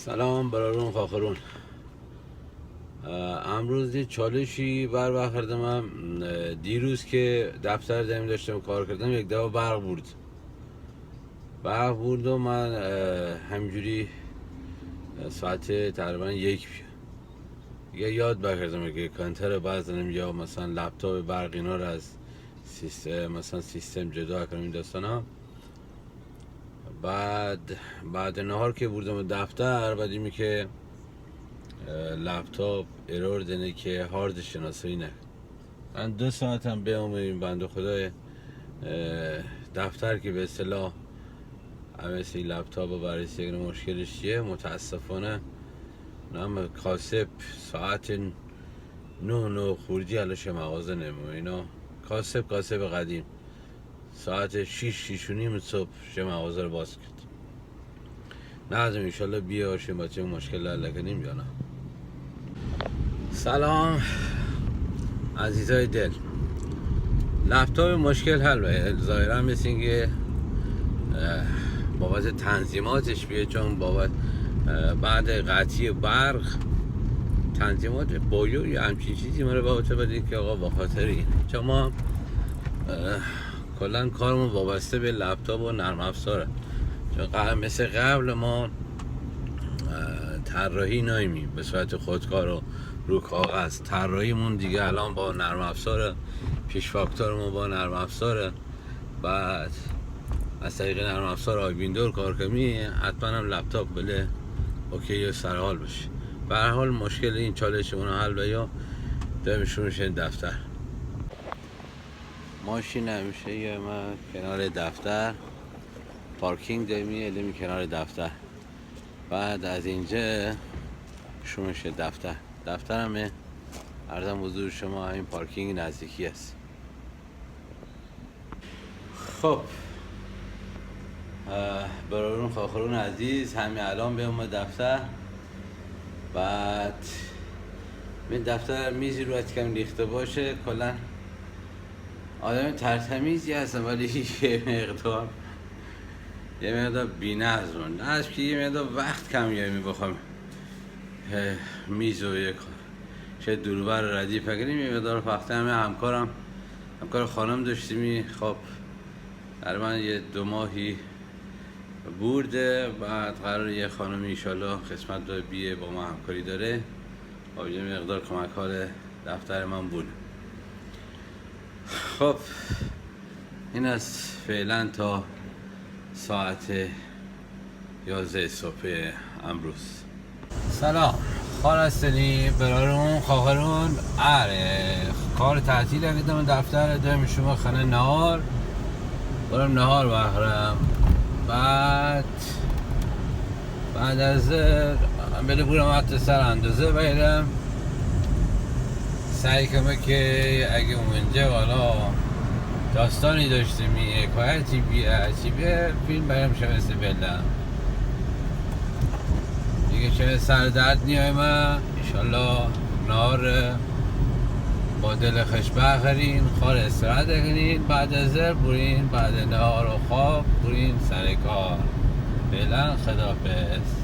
سلام برارون خاخرون. امروز یه چالشی برخورد من. دیروز که دفتر داریم داشتم کار کردم، یک دفعه برق برد و من همجوری ساعت تقریبا یک دیگه یاد بکردم که کانتر بزنم یا مثلا لپتاپ برق اینا رو از سیستم جدا کنم این داستانا. بعد نهار که بردم دفتر، بعد اینی که لپتاپ ارور دنه که هارد شناسایی نکن. من 2 ساعتم بیام این بنده خدای دفتر که به اصطلاح مثل لپتاپ و بررسی کنه مشکلش چیه. متاسفانه نام کاسب ساعت 9 خوردی علش مغازه نمو اینا. کاسب قدیم ساعت 6 و نیم صبح مغازه رو باز کرد. نظم انشالله بیا با چه مشکل حل کنیم یا نه. سلام عزیزای دل. لپتاپ مشکل حل ظاهرا مثل اینکه بابت تنظیماتش بیه، چون بابت بعد قطعی برق تنظیمات بایو یا همچین چیزی ما رو بابت بدید که آقا با خاطر این، چون ما کلن کارمون وابسته به لپتاپ و نرم افزاره. چون مثل قبل ما طراحی نایمیم به صورت خودکار و رو کاغذ. طراحیمون دیگه الان با نرم افزار، پیش فاکتورمون با نرم افزاره. بعد از طریق نرم افزار آیویندور کار کنی، حتما هم لپتاپ بله اوکی و سرحال بشه. به هر حال مشکل این چالشمون رو حل بیا دارمشون میشه دفتر. ماشین همیشه یه من کنار دفتر پارکینگ داریم، علمی کنار دفتر. بعد از اینجا شما میشه دفتر همه عرضم حضور شما همین پارکینگ نزدیکی است. خب برارون خاخرون عزیز، همین الان بیام دفتر. بعد من دفتر میزی رو کم ریخته باشه، کلا آدم ترتمیزی هستم، ولی یه مقدار بی‌نظمم. نه که یه مقدار وقت کمیابی بخوام میز و یک چه دوربر ردیف کنیم. یه مقدار وقت همکار خانم داشتیم. خب در من یه 2 ماهی برده، بعد قرار یه خانمی ایشالله قسمت داره بیه با ما همکاری داره. خب یه مقدار کمک حال دفتر من بود. خب این از فعلا تا ساعت 11 صبح امروز. سلام خالصنی برارون خواهرون. کار تعطیل کردم دفتر دارم شما خانه نهار برم نهار بخورم. بعد از بله بورم حتی سر اندازه بایدم سعی کنم که اگه اونجا والا داستانی داشته حکایتی بیه فیلم برایم شوسته بلدم دیگه. چه سر درد نیایم انشالله نهار با دل خوش بخورین، خار استراحت کنین. بعد از برین بعد نهار و خواب برین سر کار. فعلا خداحافظ.